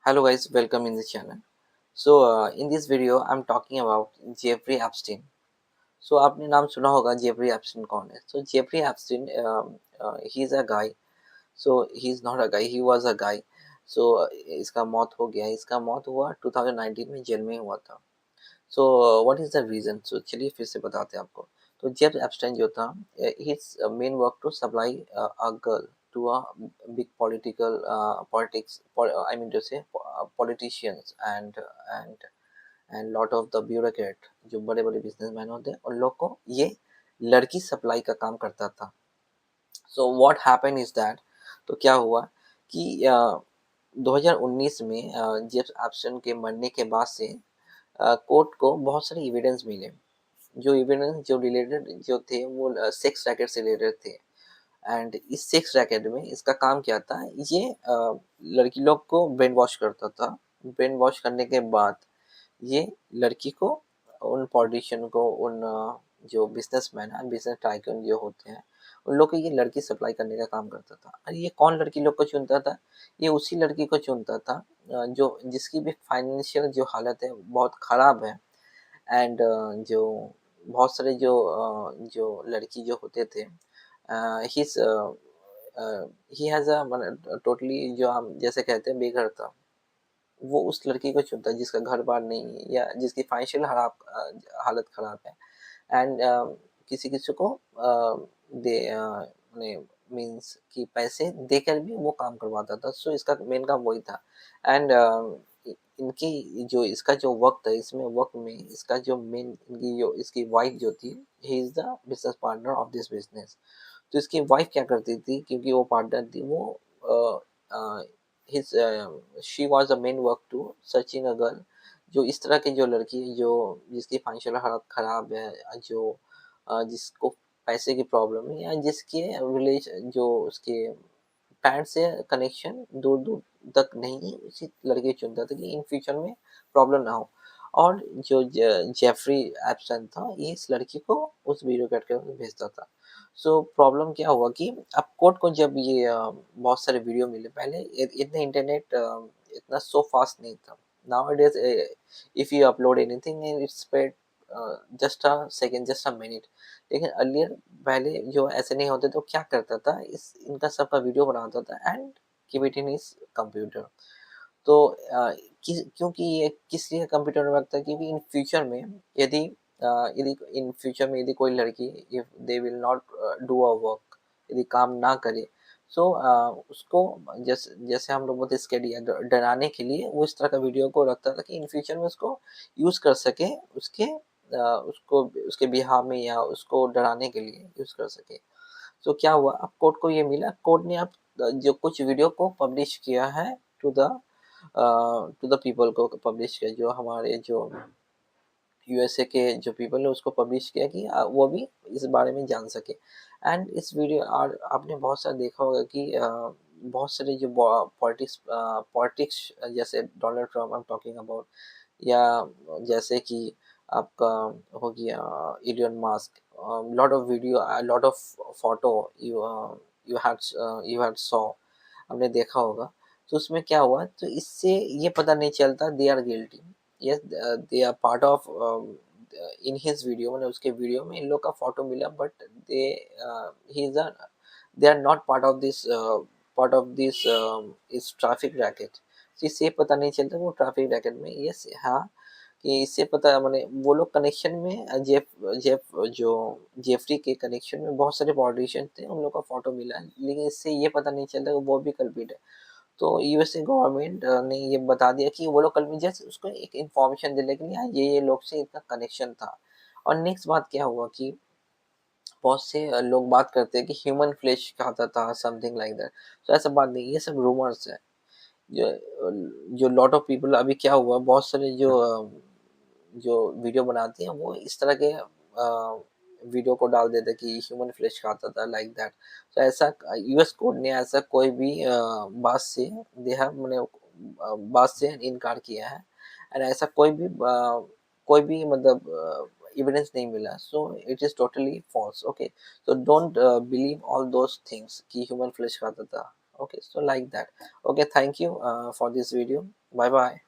Hello guys, welcome in the channel. In this video I'm talking about Jeffrey Epstein. आपने नाम सुना होगा Jeffrey Epstein कौन है? Jeffrey Epstein he is a guy. He is not a guy, he was a guy. इसका मौत हो गया. इसका मौत हुआ 2019 में जेल में हुआ था. What is the reason? चलिए फिर से बताते हैं आपको. तो जेफ एप्स्टाइन जो था, his main work to supply a girl to a big political politics, I mean to say politicians and lot of the bureaucrat, जो बड़े बड़े बिजनेसमैन होते हैं उन लोग को ये लड़की सप्लाई का काम करता था. व्हाट हैपन इज दैट, तो क्या हुआ कि 2019 में जेफ एप्स्टाइन के मरने के बाद से कोर्ट को बहुत सारे एविडेंस मिले. जो एविडेंस जो रिलेटेड जो थे वो सेक्स रैकेट से रिलेटेड थे. एंड इस सेक्स रैकेट में इसका काम क्या था, ये लड़की लोग को ब्रेन वॉश करता था. ब्रेन वॉश करने के बाद ये लड़की को, उन पॉलिटिशियन को, उन जो बिजनेसमैन है, बिजनेस टाइकून जो होते हैं, उन लोग को ये लड़की सप्लाई करने का काम करता था. और ये कौन लड़की लोग को चुनता था? ये उसी लड़की को चुनता था जो जिसकी भी फाइनेंशियल जो हालत है बहुत ख़राब है. एंड जो बहुत सारे जो लड़की जो होते थे, हिज ही हैज़ अ मतलब टोटली, जो हम जैसे कहते हैं बेघर था, वो उस लड़की को चुनता है जिसका घर बार नहीं है या जिसकी फाइनेंशियल हालत ख़राब है. एंड किसी किसी को दे मीन्स कि पैसे देकर भी वो काम करवाता था. इसका मेन काम वही था. एंड इनकी जो इसका जो वक्त है, इसमें वक्त में इसका जो मेन, इनकी जो इसकी वाइफ जो थी, he is the business partner of this business. तो इसकी वाइफ क्या करती थी, क्योंकि वो पार्टनर थी, वो his she was the main work to searching a girl, जो इस तरह की जो लड़की है, जो जिसकी फाइनेंशियल हालत ख़राब है, जो जिसको पैसे की प्रॉब्लम है, या जिसके रिलेशन जो उसके पैरेंट्स से कनेक्शन दूर दूर तक नहीं, उसी लड़के चुनता था कि इन फ्यूचर में प्रॉब्लम ना हो. और जो जेफरी एप्सन था, ये इस लड़की को उस ब्यूरोक्रेट के पास भेजता था. प्रॉब्लम क्या हुआ कि अब कोर्ट को जब ये बहुत सारे वीडियो मिले. पहले इतने इंटरनेट इतना सो फास्ट नहीं था. Nowadays, if you upload anything and it's spread just a second, just a minute. लेकिन अर्लियर, पहले जो ऐसे नहीं होते तो क्या करता था, इस इनका सबका वीडियो बनाता था and keep it in his computer. तो क्योंकि ये किस लिए कंप्यूटर में रखता है, क्योंकि इन फ्यूचर में यदि यदि इन फ्यूचर में यदि कोई लड़की, if they will not do a work, यदि काम ना करे, उसको जैसे जैसे हम लोग बोलते हैं स्कैड या डराने के लिए, वो इस तरह का वीडियो को रखता था कि इन फ्यूचर में उसको यूज़ कर सके, उसको उसके बिहाव में या उसको डराने के लिए यूज़ कर सके. क्या हुआ, अब कोर्ट को ये मिला, कोर्ट ने अब जो कुछ वीडियो को पब्लिश किया है टू द पीपल को पब्लिश किया, जो हमारे जो यूएसए के जो पीपल है उसको पब्लिश किया कि वो भी इस बारे में जान सके. एंड इस वीडियो, और आपने बहुत सारा देखा होगा कि बहुत सारे जो पॉलिटिक्स जैसे Donald Trump I am talking about, या जैसे कि आपका हो गया Elon Musk, lot of video, lot of photo you had saw, हमने देखा होगा. उसमें क्या हुआ, तो इससे ये पता नहीं चलता they are guilty. Yes, they are part of in his video, मैंने उसके वीडियो में इन लोग का फोटो मिला, but they he is they are not part of this इस ट्रैफिक रैकेट. इससे पता नहीं चलता वो ट्रैफिक रैकेट में. यस, हाँ, कि इससे पता माने वो लोग कनेक्शन में जेफ जेफ जो जेफरी के कनेक्शन में बहुत सारे पॉलिटिशियन थे, उन लोग का फोटो मिला है, लेकिन इससे ये पता नहीं चलता कि वो भी कल्पिट है. तो यूएसए गवर्नमेंट ने ये बता दिया कि वो लोग कल में जस्ट उसको एक इन्फॉर्मेशन देने के लिए, हाँ, ये लोग से इतना कनेक्शन था. और नेक्स्ट बात क्या हुआ कि बहुत से लोग बात करते हैं कि ह्यूमन फ्लेश खाता था, समथिंग लाइक दैट. ऐसा बात नहीं, ये सब रूमर्स है. जो जो लॉट ऑफ पीपल, अभी क्या हुआ, बहुत सारे जो वीडियो बनाते हैं वो इस तरह के वीडियो को डाल देते हैं कि ह्यूमन फ्लेश खाता था, लाइक दैट. ऐसा यूएस कोर्ट ने ऐसा कोई भी बात से, दे हैव मैंने बात से इनकार किया है. एंड ऐसा कोई भी मतलब एविडेंस नहीं मिला. It is totally false. Okay, don't believe all those things कि ह्यूमन फ्लेश खाता था. Okay, so like that. Okay, thank you for this video. Bye bye.